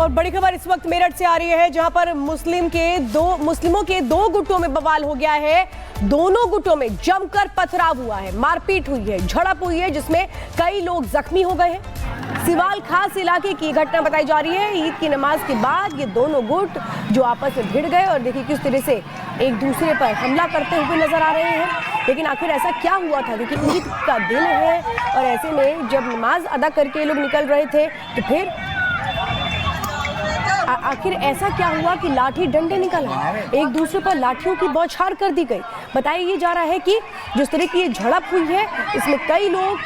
और बड़ी खबर इस वक्त मेरठ से आ रही है, जहां पर मुस्लिमों के दो गुटों में बवाल हो गया है। दोनों गुटों में जमकर पथराव हुआ है, मारपीट हुई है, झड़प हुई है, जिसमें कई लोग जख्मी हो गए हैं। सिवाल खास इलाके की घटना बताई जा रही है। ईद की नमाज के बाद ये दोनों गुट जो आपस में भिड़ गए और देखिए किस तरह से एक दूसरे पर हमला करते हुए नजर आ रहे हैं। लेकिन आखिर ऐसा क्या हुआ था, क्योंकि ईद का दिन है और ऐसे में जब नमाज अदा करके लोग निकल रहे थे तो फिर आखिर ऐसा क्या हुआ कि लाठी डंडे निकल आए, एक दूसरे पर लाठियों की बौछार कर दी गई। बताया ये जा रहा है कि जिस तरह की ये झड़प हुई है इसमें कई लोग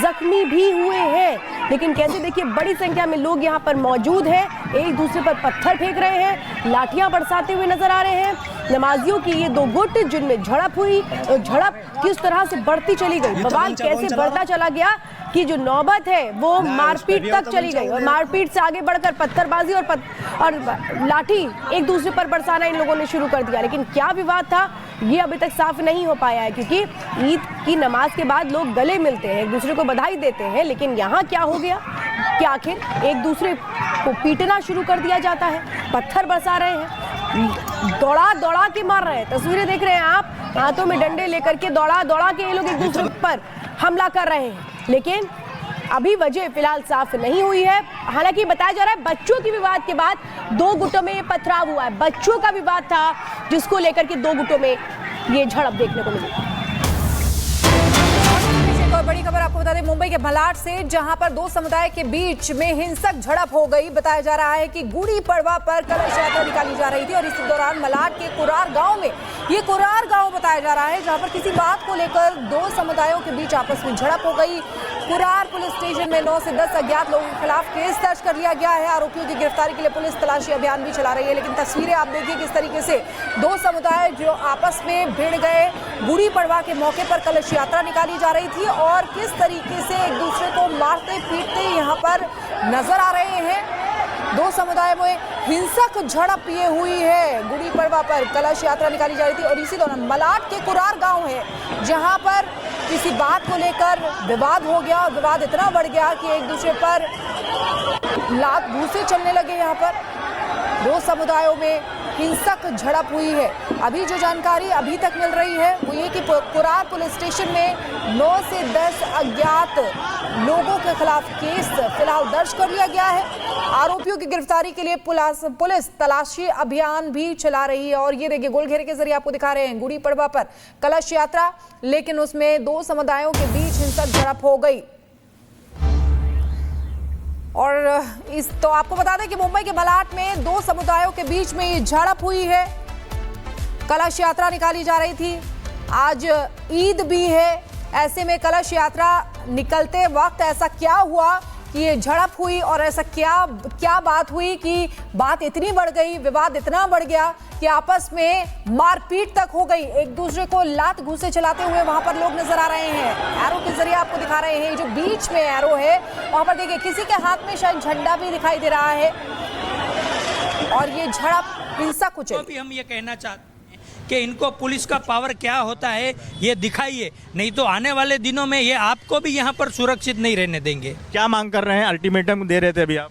जख्मी भी हुए हैं। लेकिन कैसे देखिए बड़ी संख्या में लोग यहाँ पर मौजूद हैं, एक दूसरे पर पत्थर फेंक रहे हैं, लाठियां बरसाते हुए नजर आ रहे हैं। नमाजियों की ये दो गुट जिनमें झड़प हुई, झड़प किस तरह से बढ़ती चली गई, बवाल कैसे बढ़ता चला गया कि जो नौबत है वो मारपीट तक चली गई और मारपीट से आगे बढ़कर पत्थरबाजी और लाठी एक दूसरे पर बरसाना इन लोगों ने शुरू कर दिया। लेकिन क्या विवाद था ये अभी तक साफ नहीं हो पाया है, क्योंकि ईद की नमाज के बाद लोग गले मिलते हैं, एक दूसरे को बधाई देते हैं। लेकिन यहाँ क्या हो गया कि आखिर एक दूसरे को पीटना शुरू कर दिया जाता है, पत्थर बरसा रहे हैं, दौड़ा दौड़ा के मार रहे हैं। तस्वीरें देख रहे हैं आप, हाथों में डंडे लेकर के दौड़ा दौड़ा के ये लोग एक दूसरे पर हमला कर रहे हैं। लेकिन अभी वजह फिलहाल साफ नहीं हुई है। हालांकि बताया जा रहा है बच्चों के विवाद के बाद दो गुटों में ये पथराव हुआ है। बच्चों का विवाद था जिसको लेकर के दो गुटों में ये झड़प देखने को मिली। एक और बड़ी खबर आपको बता दें मुंबई के मलाड से, जहां पर दो समुदाय के बीच में हिंसक झड़प हो गई। बताया जा रहा है कि गुड़ी पड़वा पर कलश यात्रा निकाली जा रही थी और इसी दौरान मलाड के कुरार गांव में, ये कुरार गांव बताया जा रहा है, जहां पर किसी बात को लेकर दो समुदायों के बीच आपस में झड़प हो गई। कुरार पुलिस स्टेशन में 9 से 10 अज्ञात लोगों के खिलाफ केस दर्ज कर लिया गया है। आरोपियों की गिरफ्तारी के लिए पुलिस तलाशी अभियान भी चला रही है। लेकिन तस्वीरें आप देखिए किस तरीके से दो समुदाय जो आपस में भिड़ गए, गुड़ी पड़वा के मौके पर कलश यात्रा निकाली जा रही थी और किस तरीके से एक दूसरे को मारते पीटते यहाँ पर नजर आ रहे हैं। दो समुदाय में हिंसक झड़प ये हुई है, गुड़ी पड़वा पर कलश यात्रा निकाली जा रही थी और इसी दौरान मलाड के कुरार गांव है जहां पर किसी बात को लेकर विवाद हो गया और विवाद इतना बढ़ गया कि एक दूसरे पर लात घूंसे चलने लगे। यहाँ पर दो समुदायों में हिंसक झड़प हुई है। अभी जो जानकारी अभी तक मिल रही है वो ये कि कुरार पुलिस स्टेशन में 9 से 10 अज्ञात लोगों के खिलाफ केस फिलहाल दर्ज कर लिया गया है। आरोपियों की गिरफ्तारी के लिए पुलिस तलाशी अभियान भी चला रही है। और ये देखिए गोल घेरे के जरिए आपको दिखा रहे हैं गुड़ी पड़वा पर कलश यात्रा, लेकिन उसमें दो समुदायों के बीच हिंसक झड़प हो गई। और तो आपको बता दें कि मुंबई के मलाड में दो समुदायों के बीच में ये झड़प हुई है। कलश यात्रा निकाली जा रही थी, आज ईद भी है, ऐसे में कलश यात्रा निकलते वक्त ऐसा क्या हुआ कि ये झड़प हुई और ऐसा क्या बात हुई कि बात इतनी बढ़ गई, विवाद इतना बढ़ गया कि आपस में मारपीट तक हो गई। एक दूसरे को लात घूंसे चलाते हुए वहां पर लोग नजर आ रहे हैं। एरो के जरिए आपको दिखा रहे हैं, जो बीच में एरो है वहां पर देखिए किसी के हाथ में शायद झंडा भी दिखाई दे रहा है और ये झड़प हिंसक कुछ है। हम ये कहना चाहते हैं कि इनको पुलिस का पावर क्या होता है ये दिखाइए, नहीं तो आने वाले दिनों में ये आपको भी यहाँ पर सुरक्षित नहीं रहने देंगे। क्या मांग कर रहे हैं? अल्टीमेटम दे रहे थे अभी आप।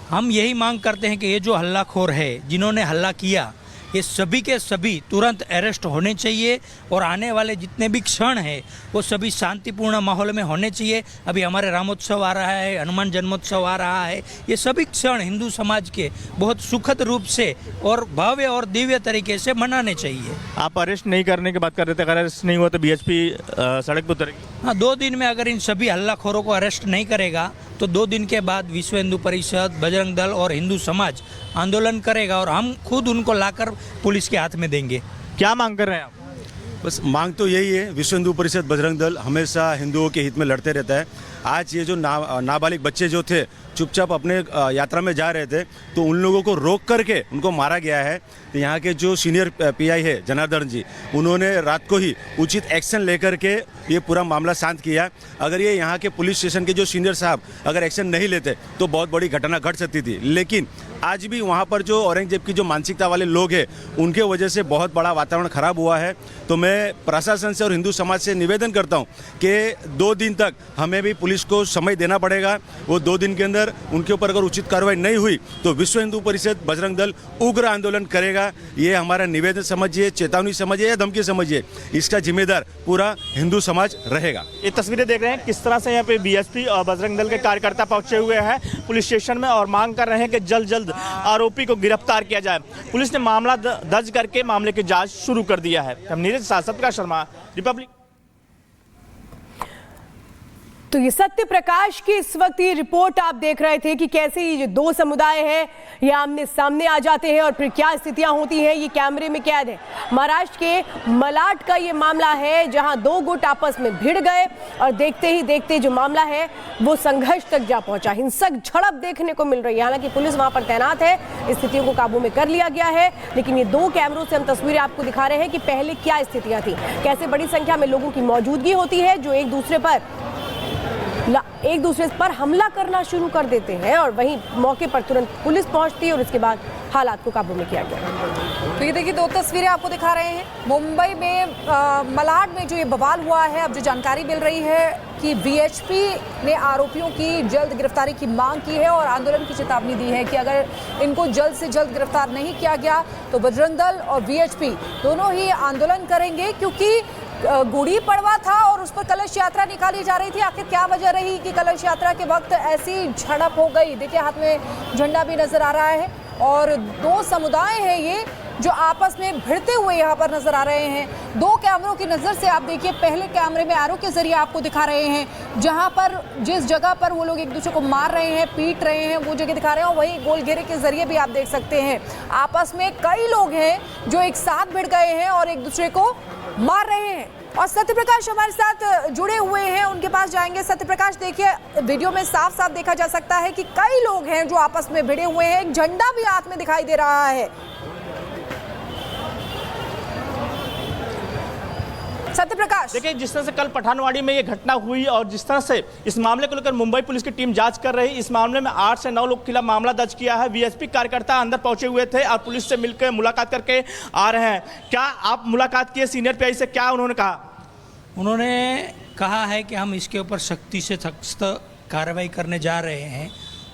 हम यही मांग करते हैं कि ये जो हल्लाखोर है, जिन्होंने हल्ला किया, ये सभी के सभी तुरंत अरेस्ट होने चाहिए और आने वाले जितने भी क्षण हैं वो सभी शांतिपूर्ण माहौल में होने चाहिए। अभी हमारे रामोत्सव आ रहा है, हनुमान जन्मोत्सव आ रहा है, ये सभी क्षण हिंदू समाज के बहुत सुखद रूप से और भव्य और दिव्य तरीके से मनाने चाहिए। आप अरेस्ट नहीं करने की बात कर रहे थे, अगर अरेस्ट नहीं हुआ तो बीएचपी सड़क पर उतरेगी। हाँ, 2 दिन में अगर इन सभी हल्लाखोरों को अरेस्ट नहीं करेगा तो 2 दिन के बाद विश्व हिंदू परिषद, बजरंग दल और हिंदू समाज आंदोलन करेगा और हम खुद उनको लाकर पुलिस के हाथ में देंगे। क्या मांग कर रहे हैं आप? बस मांग तो यही है, विश्व हिंदू परिषद, बजरंग दल हमेशा हिंदुओं के हित में लड़ते रहता है। आज ये जो नाबालिग बच्चे जो थे चुपचाप अपने यात्रा में जा रहे थे तो उन लोगों को रोक करके उनको मारा गया है। तो यहाँ के जो सीनियर पीआई है जनार्दन जी, उन्होंने रात को ही उचित एक्शन लेकर के ये पूरा मामला शांत किया। अगर ये यहाँ के पुलिस स्टेशन के जो सीनियर साहब अगर एक्शन नहीं लेते तो बहुत बड़ी घटना घट सकती थी। लेकिन आज भी वहाँ पर जो औरंगजेब की जो मानसिकता वाले लोग हैं उनके वजह से बहुत बड़ा वातावरण खराब हुआ है। तो मैं प्रशासन से और हिंदू समाज से निवेदन करता हूँ कि 2 दिन तक हमें भी पुलिस को समय देना पड़ेगा। वो 2 दिन के अंदर अगर उनके ऊपर अगर उचित कार्रवाई नहीं हुई तो विश्व हिंदू परिषद बजरंग दल उग्र आंदोलन करेगा। ये हमारा निवेदन समझिए, चेतावनी समझिए या धमकी समझिए, इसका जिम्मेदार पूरा हिंदू समाज रहेगा। ये तस्वीरें देख रहे हैं किस तरह से यहाँ पे बीएसपी और बजरंग दल के कार्यकर्ता पहुंचे हुए हैं पुलिस स्टेशन में और मांग कर रहे हैं कि जल्द जल्द आरोपी को गिरफ्तार किया जाए। पुलिस ने मामला दर्ज करके मामले की जांच शुरू कर दिया है। हम नीरज सत्यप्रकाश शर्मा, रिपब्लिक। तो ये सत्य प्रकाश की इस वक्त ये रिपोर्ट आप देख रहे थे कि कैसे ये दो समुदाय हैं ये आमने सामने आ जाते हैं और फिर क्या स्थितियां होती हैं, ये कैमरे में कैद है। महाराष्ट्र के मलाड का ये मामला है जहां दो गुट आपस में भिड़ गए और देखते ही देखते जो मामला है वो संघर्ष तक जा पहुंचा। हिंसक झड़प देखने को मिल रही है। हालांकि पुलिस वहां पर तैनात है, स्थितियों को काबू में कर लिया गया है, लेकिन ये दो कैमरों से हम तस्वीरें आपको दिखा रहे हैं कि पहले क्या स्थितियां थी, कैसे बड़ी संख्या में लोगों की मौजूदगी होती है जो एक दूसरे पर हमला करना शुरू कर देते हैं और वहीं मौके पर तुरंत पुलिस पहुंचती है और उसके बाद हालात को काबू में किया गया। तो ये देखिए दो तस्वीरें आपको दिखा रहे हैं मुंबई में मलाड में जो ये बवाल हुआ है। अब जो जानकारी मिल रही है कि वीएचपी ने आरोपियों की जल्द गिरफ्तारी की मांग की है और आंदोलन की चेतावनी दी है कि अगर इनको जल्द से जल्द गिरफ्तार नहीं किया गया तो बजरंग दल और वीएचपी दोनों ही आंदोलन करेंगे, क्योंकि गुड़ी पड़वा था और उस पर कलश यात्रा निकाली जा रही थी। आखिर क्या वजह रही कि कलश यात्रा के वक्त ऐसी झड़प हो गई। देखिए हाथ में झंडा भी नजर आ रहा है और दो समुदाय हैं ये जो आपस में भिड़ते हुए यहाँ पर नजर आ रहे हैं। दो कैमरों की नजर से आप देखिए, पहले कैमरे में एरो के जरिए आपको दिखा रहे हैं जहाँ पर जिस जगह पर वो लोग एक दूसरे को मार रहे हैं, पीट रहे हैं, वो जगह दिखा रहे हैं। और वही गोल घेरे के जरिए भी आप देख सकते हैं आपस में कई लोग हैं जो एक साथ भिड़ गए हैं और एक दूसरे को मार रहे हैं। और सत्यप्रकाश हमारे साथ जुड़े हुए हैं, उनके पास जाएंगे। सत्यप्रकाश, देखिए वीडियो में साफ साफ देखा जा सकता है कि कई लोग हैं जो आपस में भिड़े हुए हैं, एक झंडा भी हाथ में दिखाई दे रहा है। सत्यप्रकाश, देखिए जिस तरह से कल पठानवाड़ी में ये घटना हुई और जिस तरह से इस मामले को लेकर मुंबई पुलिस की टीम जांच कर रही, इस मामले में 8 से 9 लोग के खिलाफ मामला दर्ज किया है। वीएचपी कार्यकर्ता अंदर पहुंचे हुए थे और पुलिस से मिलकर मुलाकात करके आ रहे हैं। क्या आप मुलाकात किए सीनियर पीआई से, क्या उन्होंने कहा? उन्होंने कहा है कि हम इसके ऊपर सख्ती से सख्त कार्रवाई करने जा रहे हैं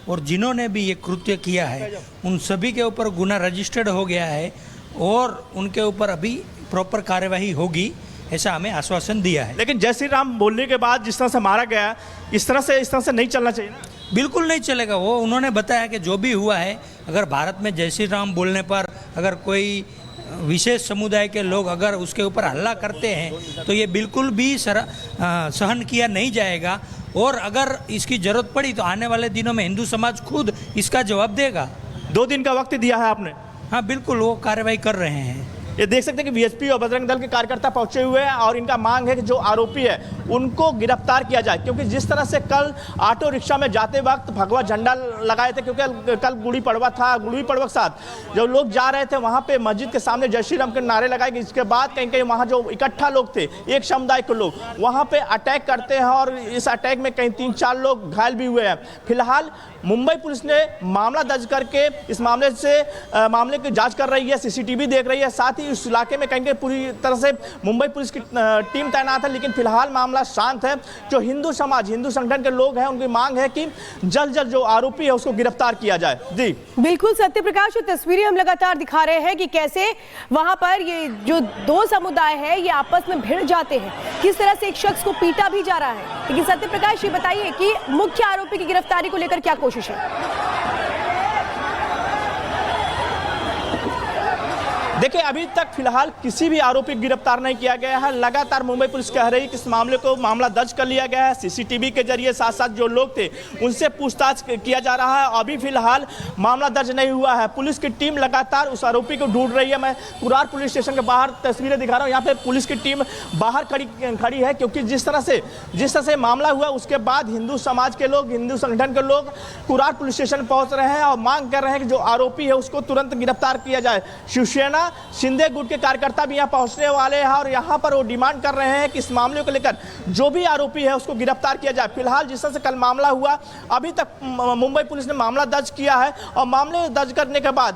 और जिन्होंने भी ये कृत्य किया है उन सभी के ऊपर गुना रजिस्टर्ड हो गया है और उनके ऊपर अभी प्रॉपर कार्यवाही होगी, ऐसा हमें आश्वासन दिया है। लेकिन जय श्री राम बोलने के बाद जिस तरह से मारा गया, इस तरह से नहीं चलना चाहिए ना? बिल्कुल नहीं चलेगा। वो उन्होंने बताया कि जो भी हुआ है, अगर भारत में जय श्री राम बोलने पर अगर कोई विशेष समुदाय के लोग अगर उसके ऊपर हल्ला करते हैं तो ये बिल्कुल भी सहन किया नहीं जाएगा और अगर इसकी ज़रूरत पड़ी तो आने वाले दिनों में हिंदू समाज खुद इसका जवाब देगा। 2 दिन का वक्त दिया है आपने? हाँ बिल्कुल, वो कार्रवाई कर रहे हैं। ये देख सकते हैं कि वीएचपी और बजरंग दल के कार्यकर्ता पहुंचे हुए हैं और इनका मांग है कि जो आरोपी है उनको गिरफ्तार किया जाए, क्योंकि जिस तरह से कल ऑटो रिक्शा में जाते वक्त भगवा झंडा लगाए थे, क्योंकि कल गुड़ी पड़वा था, गुड़ी पड़वा के साथ जब लोग जा रहे थे वहां पे मस्जिद के सामने जय श्री राम के नारे लगाए गए। इसके बाद कहीं कहीं वहां जो इकट्ठा लोग थे, एक समुदाय के लोग वहां पे अटैक करते हैं और इस अटैक में कहीं 3-4 लोग घायल भी हुए हैं। फिलहाल मुंबई पुलिस ने मामला दर्ज करके इस मामले की जांच कर रही है, सीसीटीवी देख रही है, साथ ही इस इलाके में कहीं पूरी तरह से मुंबई पुलिस की टीम तैनात है। लेकिन फिलहाल मामला शांत है। जो हिंदू समाज, हिंदू संगठन के लोग हैं, उनकी मांग है कि जल्द जल्द जो आरोपी है उसको गिरफ्तार किया जाए। जी बिल्कुल सत्यप्रकाश, तस्वीरें हम लगातार दिखा रहे हैं कि कैसे वहां पर ये जो दो समुदाय है ये आपस में भिड़ जाते हैं, किस तरह से एक शख्स को पीटा भी जा रहा है। लेकिन सत्यप्रकाश, ये बताइए कि मुख्य आरोपी की गिरफ्तारी को लेकर क्या कोशिश है? देखिए अभी तक फिलहाल किसी भी आरोपी गिरफ्तार नहीं किया गया है। लगातार मुंबई पुलिस कह रही है कि इस मामले को मामला दर्ज कर लिया गया है, सीसीटीवी के जरिए साथ साथ जो लोग थे उनसे पूछताछ किया जा रहा है। अभी फिलहाल मामला दर्ज नहीं हुआ है। पुलिस की टीम लगातार उस आरोपी को ढूंढ रही है। मैं कुरार पुलिस स्टेशन के बाहर तस्वीरें दिखा रहा हूँ। यहाँ पे पुलिस की टीम बाहर खड़ी है, क्योंकि जिस तरह से मामला हुआ उसके बाद हिंदू समाज के लोग, हिंदू संगठन के लोग कुरार पुलिस स्टेशन पहुंच रहे हैं और मांग कर रहे हैं कि जो आरोपी है उसको तुरंत गिरफ्तार किया जाए। शिवसेना शिंदे गुट के कार्यकर्ता भी यहाँ पहुंचने वाले हैं और यहाँ पर वो डिमांड कर रहे हैं कि इस मामले को लेकर जो भी आरोपी है उसको गिरफ्तार किया जाए। फिलहाल जिस तरह से कल मामला हुआ, अभी तक मुंबई पुलिस ने मामला दर्ज किया है और मामले दर्ज करने के बाद